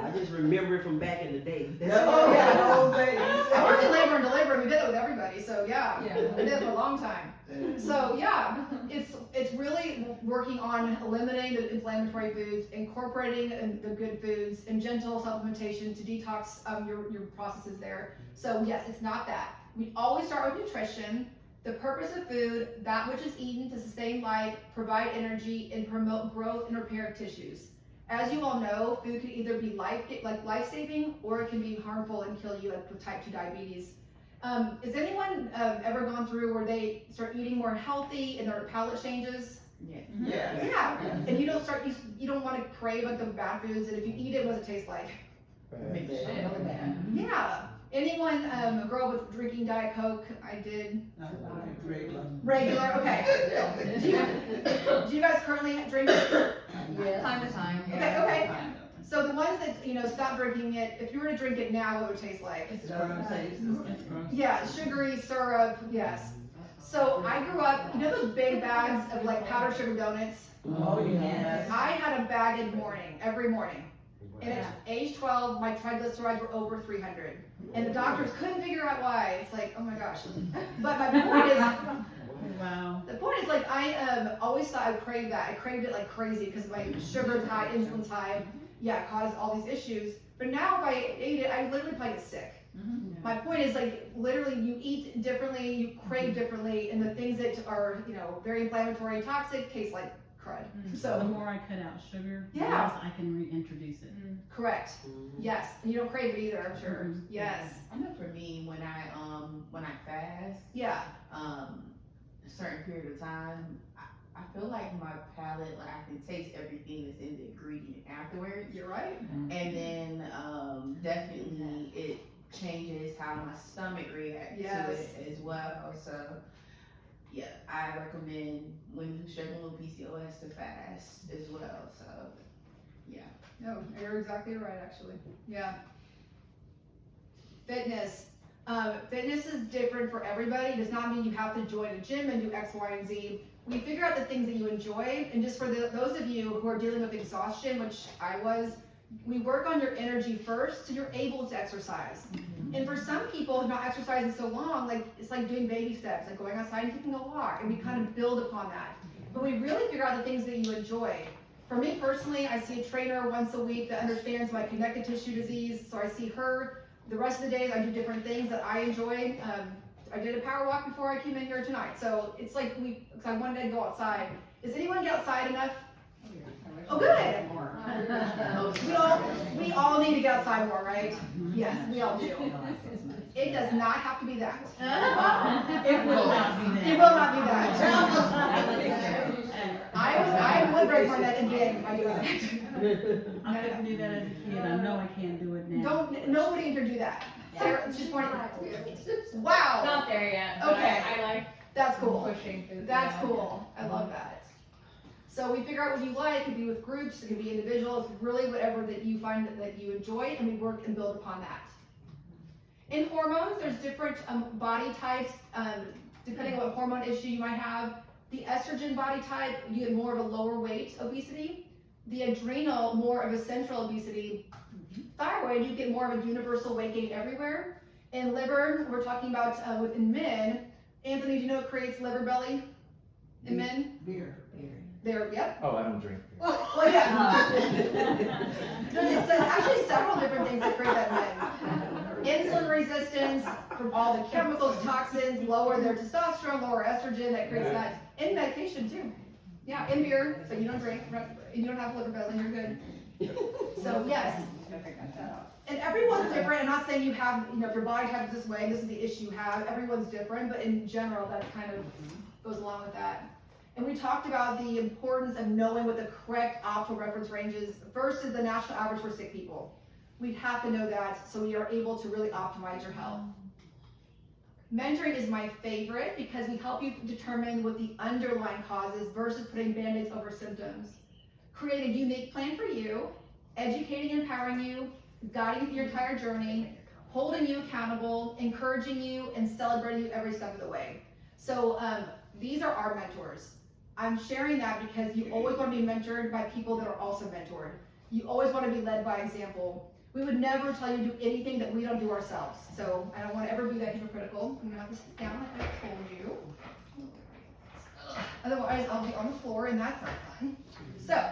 I just remember it from back in the day. Oh, yeah, the old days. I worked in labor and delivery, we did it with everybody, so yeah. We did it for a long time. So yeah, it's really working on eliminating the inflammatory foods, incorporating the good foods, and gentle supplementation to detox your processes there. So yes, it's not that. We always start with nutrition, the purpose of food, that which is eaten to sustain life, provide energy, and promote growth and repair of tissues. As you all know, food can either be life-saving or it can be harmful and kill you, like with type 2 diabetes. Has anyone ever gone through where they start eating more healthy and their palate changes? Yes. Yeah. Yeah, and you don't you don't want to crave like the bad foods, and if you eat it, what does it taste like? Really bad. Yeah. Anyone grow up with drinking Diet Coke? I did. Regular, okay. Do you guys currently drink it? Time to time, Okay, yeah. okay. So the ones that, stop drinking it, if you were to drink it now, what would it taste like? Is that what I'm saying? Yeah, sugary syrup, yes. So I grew up, those big bags of like powdered sugar donuts? Oh, yes. I had a bag in the morning, every morning. And at age 12, my triglycerides were over 300. And the doctors couldn't figure out why. It's like, oh my gosh. But my point is, Wow. the point is like, I always thought I craved that. I craved it like crazy because my sugar's high, insulin's high. Yeah, it caused all these issues. But now if I ate it, I literally probably get sick. My point is like, literally you eat differently, you crave differently, and the things that are, very inflammatory and toxic taste like crud. So the So, more I cut out sugar, the Yeah. less I can reintroduce it. correct. Yes, and you don't crave it either, I'm sure. Yes, I know for me, when I fast, yeah, a certain period of time, I feel like my palate, like I can taste everything that's in the ingredient afterwards. you're right. And then definitely it changes how my stomach reacts Yes. to it as well. So yeah, I recommend when you're struggling with PCOS to fast as well. So yeah. No, you're exactly right, actually. Yeah. Fitness. Fitness is different for everybody. It does not mean you have to join a gym and do X, Y, and Z. We figure out the things that you enjoy, and just for those of you who are dealing with exhaustion, which I was, we work on your energy first so you're able to exercise. And for some people, not exercising so long, like it's like doing baby steps, like going outside and taking a walk, and we kind of build upon that. But we really figure out the things that you enjoy. For me personally, I see a trainer once a week that understands my connective tissue disease, so I see her. The rest of the days, I do different things that I enjoy. I did a power walk before I came in here tonight, so it's like because I wanted to go outside. Does anyone get outside enough? Oh, good. We all need to get outside more, right? Yes, we all do. It does not have to be that. It will not be that. It will not be that. I would break my neck again if I do that. I couldn't do that as a kid. I know I can't do it now. Nobody can do that. Sarah, she's pointing. Wow. Not there yet. But Okay. I like That's cool. pushing through. That's cool. I love that. So we figure out what you like. It could be with groups, it could be individuals, really whatever that you find that you enjoy, and we work and build upon that. In hormones, there's different body types, depending on what hormone issue you might have. The estrogen body type, you get more of a lower weight obesity. The adrenal, more of a central obesity. Thyroid, you get more of a universal weight gain everywhere. In liver, we're talking about within men. Anthony, do you know what creates liver belly in men? Beer. There, yep. Oh, I don't drink. Well, yeah. It's actually several different things that create that in men. Insulin resistance from all the chemicals, toxins, lower their testosterone, lower estrogen, that creates that. In medication too. Yeah, in beer, but you don't drink, you don't have liver belly, you're good. So yes. And everyone's different. I'm not saying you have, if your body type is this way, this is the issue you have. Everyone's different, but in general, that kind of goes along with that. And we talked about the importance of knowing what the correct optimal reference range is versus the national average for sick people. We have to know that so we are able to really optimize your health. Mentoring is my favorite because we help you determine what the underlying cause is versus putting band-aids over symptoms. Create a unique plan for you, educating and empowering you, guiding you through your entire journey, holding you accountable, encouraging you, and celebrating you every step of the way. So these are our mentors. I'm sharing that because you always want to be mentored by people that are also mentored. You always want to be led by example. We would never tell you to do anything that we don't do ourselves. So I don't want to ever be that hypocritical. I'm gonna have to sit down like I told you. Otherwise I'll be on the floor and that's not fun. So,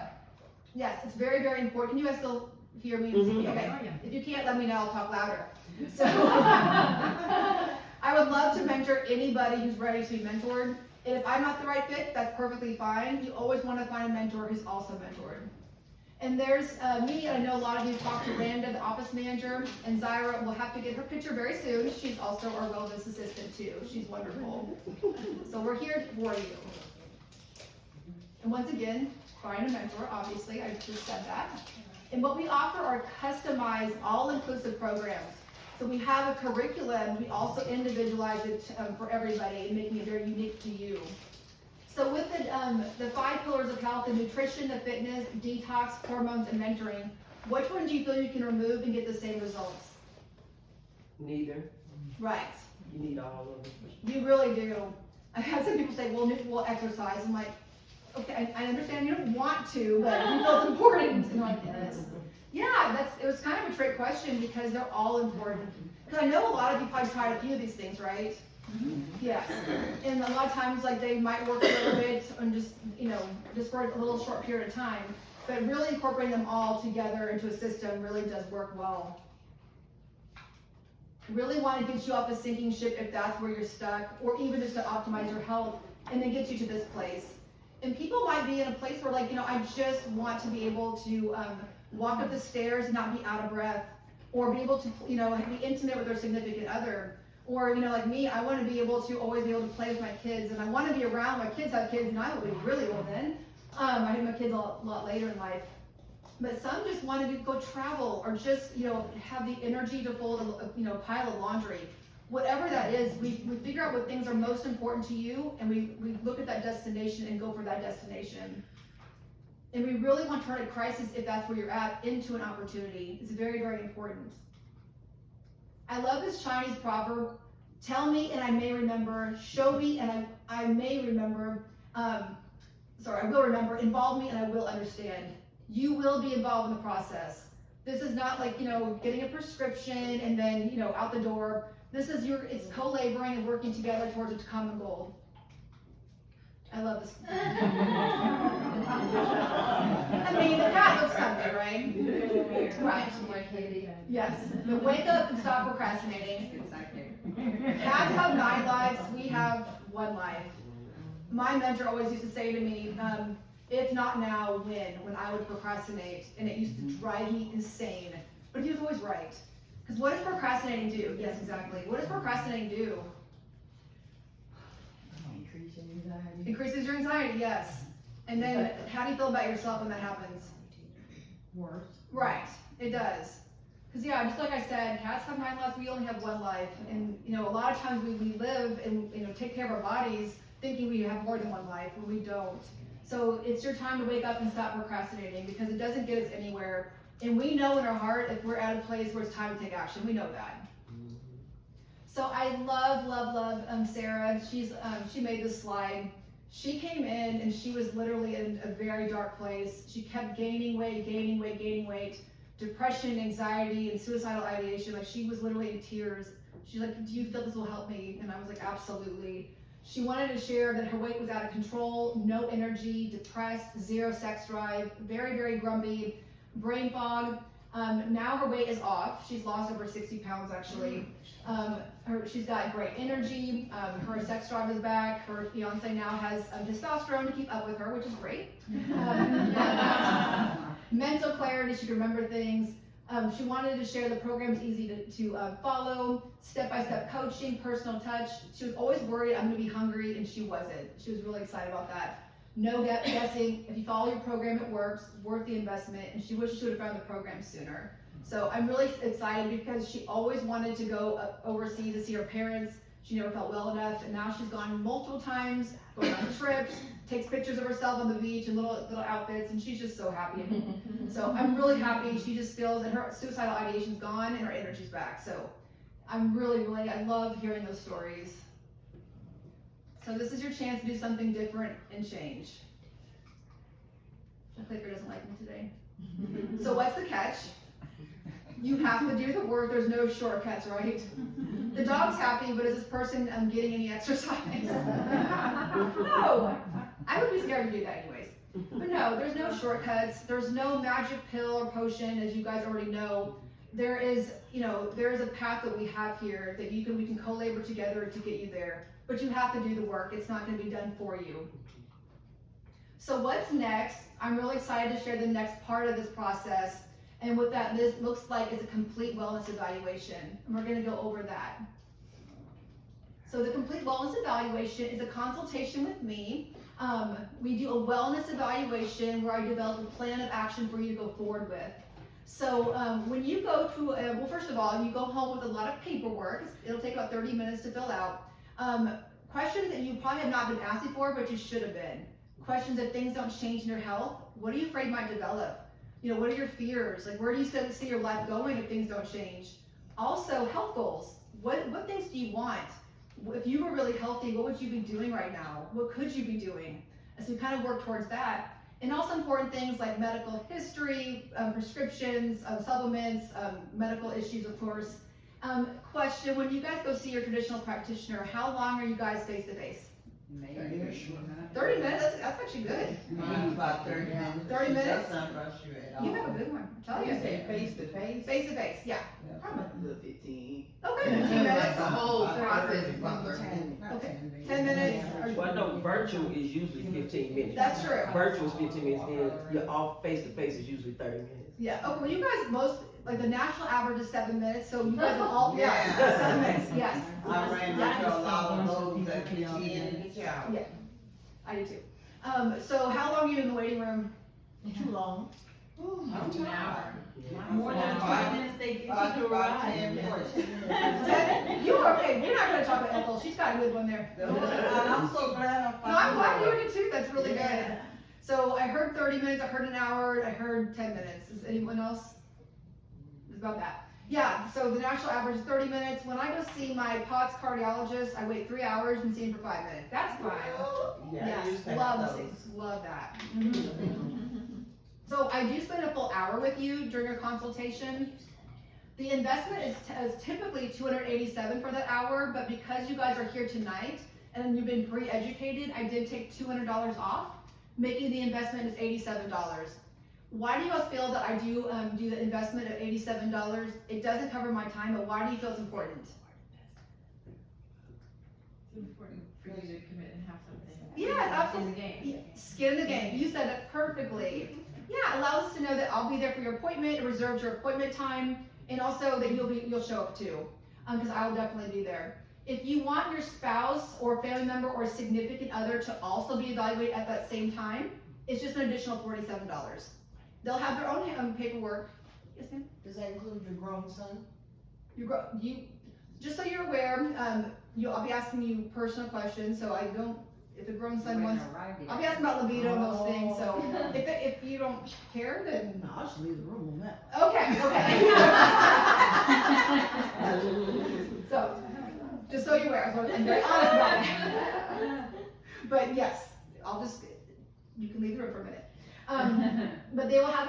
yes, it's very, very important. Can you guys still hear me and see me? Okay. If you can't, let me know, I'll talk louder. So I would love to mentor anybody who's ready to be mentored. And if I'm not the right fit, that's perfectly fine. You always want to find a mentor who's also mentored. And there's me, I know a lot of you talked to Randa, the office manager, and Zyra will have to get her picture very soon. She's also our wellness assistant too. She's wonderful. So we're here for you. And once again, find a mentor, obviously, I just said that. And what we offer are customized, all-inclusive programs. So we have a curriculum, we also individualize it for everybody, making it very unique to you. So with the 5 pillars of health, the nutrition, the fitness, detox, hormones, and mentoring, which one do you feel you can remove and get the same results? Neither. Right, You need all of them. you really do. I have some people say, we'll exercise. I'm like, okay, I understand you don't want to, but you feel it's important. And I'm like, yes. Yeah, it was kind of a trick question because they're all important. Because I know a lot of you probably tried a few of these things, right? Yes, and a lot of times, like, they might work a little bit and just for a little short period of time, but really incorporating them all together into a system really does work well. Really want to get you off the sinking ship if that's where you're stuck, or even just to optimize your health and then get you to this place. And people might be in a place where, like, I just want to be able to walk up the stairs and not be out of breath, or be able to, be intimate with their significant other. Or, like me, I want to be able to always be able to play with my kids, and I want to be around. My kids have kids, and I will be really old then. I had my kids a lot later in life. But some just want to go travel, or just, have the energy to fold a pile of laundry. Whatever that is, we figure out what things are most important to you, and we look at that destination and go for that destination. And we really want to turn a crisis, if that's where you're at, into an opportunity. It's very, very important. I love this Chinese proverb, tell me and I may remember, show me and I may remember, I will remember, involve me and I will understand. You will be involved in the process. This is not like, getting a prescription and then, out the door. This is it's co-laboring and working together towards a common goal. I love this. I mean, the cat looks something, right? Right. Yes. But wake up and stop procrastinating. Cats have 9 lives. We have 1 life. My mentor always used to say to me, if not now, when I would procrastinate. And it used to drive me insane. But he was always right. Because what does procrastinating do? Yes, exactly. What does procrastinating do? Increases your anxiety, yes. And then how do you feel about yourself when that happens? Worse. Right, it does. Because just like I said, cats have 9 lives, we only have 1 life. And a lot of times we live and take care of our bodies thinking we have more than 1 life, but we don't. So it's your time to wake up and stop procrastinating, because it doesn't get us anywhere. And we know in our heart if we're at a place where it's time to take action. We know that. So I love Sarah. She made this slide. She came in and she was literally in a very dark place. She kept gaining weight, depression, anxiety, and suicidal ideation. Like, she was literally in tears. She's like, do you feel this will help me? And I was like, absolutely. She wanted to share that her weight was out of control, no energy, depressed, 0 sex drive, very, very grumpy, brain fog. Now her weight is off. She's lost over 60 pounds actually. She's got great energy. Her sex drive is back. Her fiance now has testosterone to keep up with her, which is great. Mental clarity, she can remember things. She wanted to share the program's easy to follow, step-by-step coaching, personal touch. She was always worried I'm gonna be hungry, and she wasn't. She was really excited about that. No guessing. If you follow your program, it works, worth the investment, and she wishes she would have found the program sooner. So I'm really excited because she always wanted to go overseas to see her parents. She never felt well enough, and now she's gone multiple times, going on trips, takes pictures of herself on the beach in little outfits, and she's just so happy. So I'm really happy. She just feels that her suicidal ideation's gone and her energy's back. So I'm really, I love hearing those stories. So this is your chance to do something different and change. The clicker doesn't like me today. So what's the catch? You have to do the work. There's no shortcuts, right? The dog's happy, but is this person getting any exercise? No, I would be scared to do that anyways. But no, there's no shortcuts. There's no magic pill or potion, as you guys already know. There is a path that we have here that we can co-labor together to get you there. But you have to do the work. It's not going to be done for you. So what's next? I'm really excited to share the next part of this process. And what that looks like is a complete wellness evaluation. And we're gonna go over that. So the complete wellness evaluation is a consultation with me. We do a wellness evaluation where I develop a plan of action for you to go forward with. So when you go to, well, first of all, you go home with a lot of paperwork. It'll take about 30 minutes to fill out. Questions that you probably have not been asked before, but you should have been. Questions if things don't change in your health. What are you afraid might develop? You know, what are your fears? Like, where do you see your life going if things don't change? Also, health goals. What things do you want? If you were really healthy, what would you be doing right now? What could you be doing? And so we kind of work towards that. And also important things like medical history, prescriptions, supplements, medical issues, of course. Question, when you guys go see your traditional practitioner, how long are you guys face to face? Maybe. 30 minutes? That's actually good. Mine's about 30 minutes. 30 minutes? She does not rush you at all. You have a good one. I'm telling You you. say face to face? Face to face, yeah. How about a little 15? Okay, 15 minutes. The whole About process 30, is about under 10. Okay, 10 minutes. Well, I know virtual is usually 15 minutes. That's true. Virtual is 15 minutes, and your off face-to-face is usually 30 minutes. Yeah, okay, well, you guys like the national average is 7 minutes, so you guys will all, yeah, Yeah. 7 minutes, yes. I ran into a lot of those that get in and get out. Yeah, I do too. So how long are you in the waiting room? Too long. I'm An hour. More than 5 minutes, they get you to a About ride. 10 minutes. You are okay, we're not gonna talk about Ethel, she's got a good one there. I'm so glad I found No, I'm glad her. you did too, that's really good. So I heard 30 minutes, I heard an hour, I heard 10 minutes. Is anyone else? It's about that. Yeah, so the national average is 30 minutes. When I go see my POTS cardiologist, I wait 3 hours and see him for 5 minutes. That's fine. Yeah, I Yes, used to have love, those. love that. So I do spend a full hour with you during your consultation. The investment is typically $287 for that hour, but because you guys are here tonight and you've been pre-educated, I did take $200 off, making the investment is $87. Why do you guys feel that I do the investment of $87? It doesn't cover my time, but why do you feel it's important? It's important for you to commit and have something. Yes, absolutely. In the game. Skin in the game. You said it perfectly. Yeah, allow us to know that I'll be there for your appointment. It reserves your appointment time, and also that you'll show up too, because I will definitely be there. If you want your spouse or family member or significant other to also be evaluated at that same time, it's just an additional $47. They'll have their own paperwork. Yes, ma'am. Does that include your grown son? Just so you're aware, I'll be asking you personal questions. So I don't. If a grown son wants, I'll be asking about libido and those things. So if you don't care, then No, I'll just leave the room on that. okay. So just so you're aware, I'm very honest about it. But yes, you can leave the room for a minute. But they will have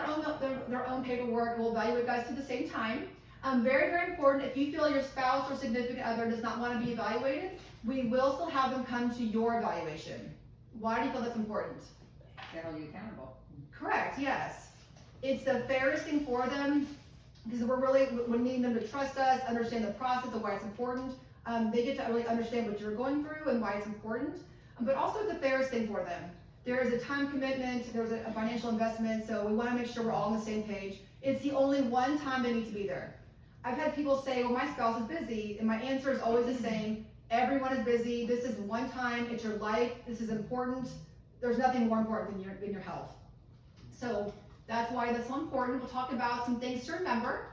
their own paperwork. We'll evaluate guys to the same time. Very, very important. If you feel your spouse or significant other does not want to be evaluated, we will still have them come to your evaluation. Why do you feel that's important? They hold you accountable. Correct, yes. It's the fairest thing for them because we're needing them to trust us, understand the process of why it's important. They get to really understand what you're going through and why it's important, but also it's the fairest thing for them. There is a time commitment, there's a financial investment, so we want to make sure we're all on the same page. It's the only one time they need to be there. I've had people say, well, my spouse is busy, and my answer is always the same. Everyone is busy. This is one time. It's your life. This is important. There's nothing more important than your health. So that's why that's so important. We'll talk about some things to remember.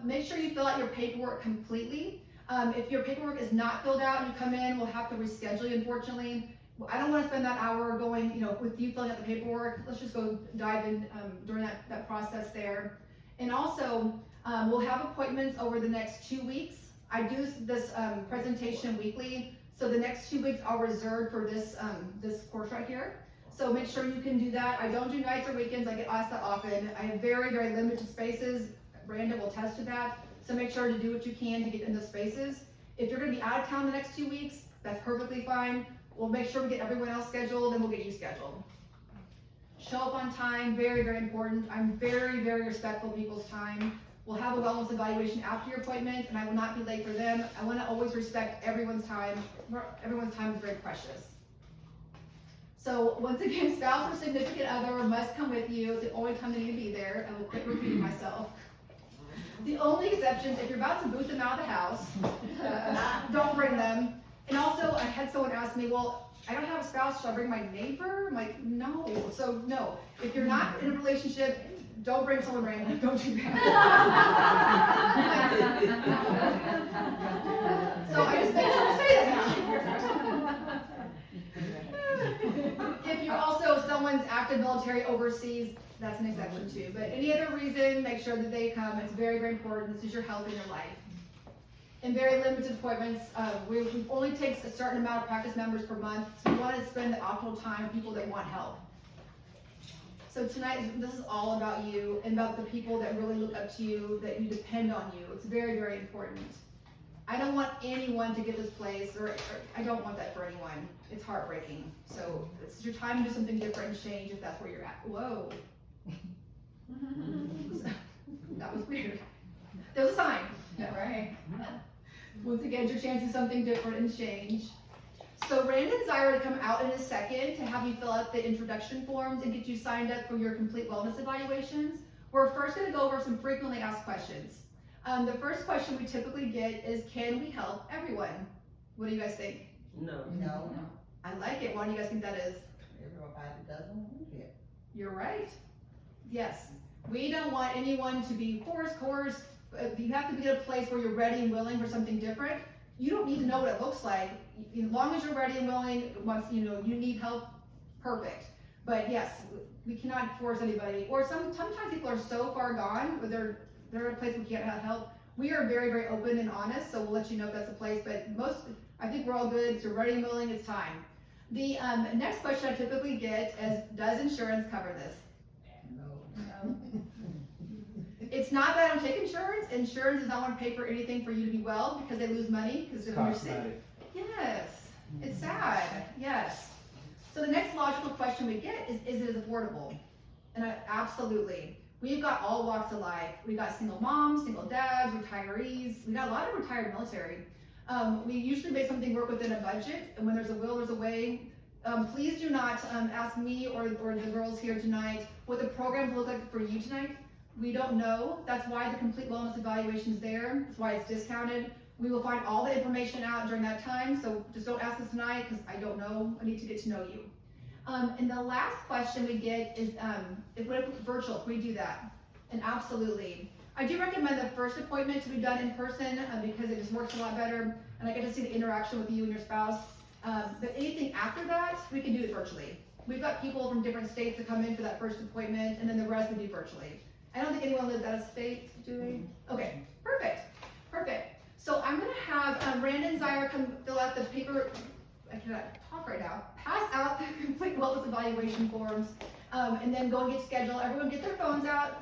Make sure you fill out your paperwork completely. If your paperwork is not filled out and you come in, we'll have to reschedule you, unfortunately. I don't want to spend that hour going, with you filling out the paperwork. Let's just go dive in during that process there. And also, we'll have appointments over the next 2 weeks. I do this presentation weekly, so the next 2 weeks are reserved for this course right here. So make sure you can do that. I don't do nights or weekends. I get asked that often. I have very, very limited spaces. Brandon will attest to that. So make sure to do what you can to get in those spaces. If you're going to be out of town the next 2 weeks, that's perfectly fine. We'll make sure we get everyone else scheduled, and we'll get you scheduled. Show up on time, very, very important. I'm very, very respectful of people's time. We'll have a wellness evaluation after your appointment, and I will not be late for them. I want to always respect everyone's time. Everyone's time is very precious. So once again, spouse or significant other must come with you. It's the only time they need to be there. I will quit repeating myself. The only exceptions, if you're about to boot them out of the house, don't bring them. And also, I had someone ask me, well, I don't have a spouse, should I bring my neighbor? I'm like, no. So no, if you're not in a relationship, don't bring someone random. Don't do that. So I just make sure to say that now. If you're also someone's active military overseas, that's an exception too. But any other reason, make sure that they come. It's very, very important. This is your health and your life. And very limited appointments. We only takes a certain amount of practice members per month, so we want to spend the optimal time with people that want help. So tonight, this is all about you and about the people that really look up to you, that you depend on you. It's very, very important. I don't want anyone to get this place, or I don't want that for anyone. It's heartbreaking. So it's your time to do something different and change if that's where you're at. Whoa. That was weird. There was a sign. Right. Once again, it's your chance to do something different and change. So Rand and Zyra to come out in a second to have you fill out the introduction forms and get you signed up for your complete wellness evaluations. We're first going to go over some frequently asked questions. The first question we typically get is, can we help everyone? What do you guys think? No. No, I like it. Why do you guys think that is? everybody doesn't want it. You're right. Yes. We don't want anyone to be forced, coerced. You have to be at a place where you're ready and willing for something different. You don't need to know what it looks like. As long as you're ready and willing, once you know you need help, perfect. But yes, we cannot force anybody. Or sometimes people are so far gone, but they're at a place we can't have help. We are very, very open and honest, so we'll let you know if that's a place. But I think we're all good. If you're ready and willing, it's time. The next question I typically get is, does insurance cover this? No. It's not that I don't take insurance. Insurance does not want to pay for anything for you to be well because they lose money because when you're sick. Cosmetic. Yes, it's sad. Yes. So the next logical question we get is it affordable? And absolutely. We've got all walks of life. We've got single moms, single dads, retirees. We've got a lot of retired military. We usually make something work within a budget, and when there's a will, there's a way. Please do not ask me or the girls here tonight what the programs look like for you tonight. We don't know. That's why the complete wellness evaluation is there. That's why it's discounted. We will find all the information out during that time, so just don't ask us tonight because I don't know. I need to get to know you. And the last question we get is, what if virtual? Can we do that? And absolutely. I do recommend the first appointment to be done in person because it just works a lot better, and I get to see the interaction with you and your spouse. But anything after that, we can do it virtually. We've got people from different states that come in for that first appointment, and then the rest we do virtually. I don't think anyone lives out of state, do we? Okay, perfect, perfect. So I'm gonna have Rand and Zyra come fill out the paper, I cannot talk right now, pass out the complete wellness evaluation forms, and then go and get scheduled. Everyone get their phones out,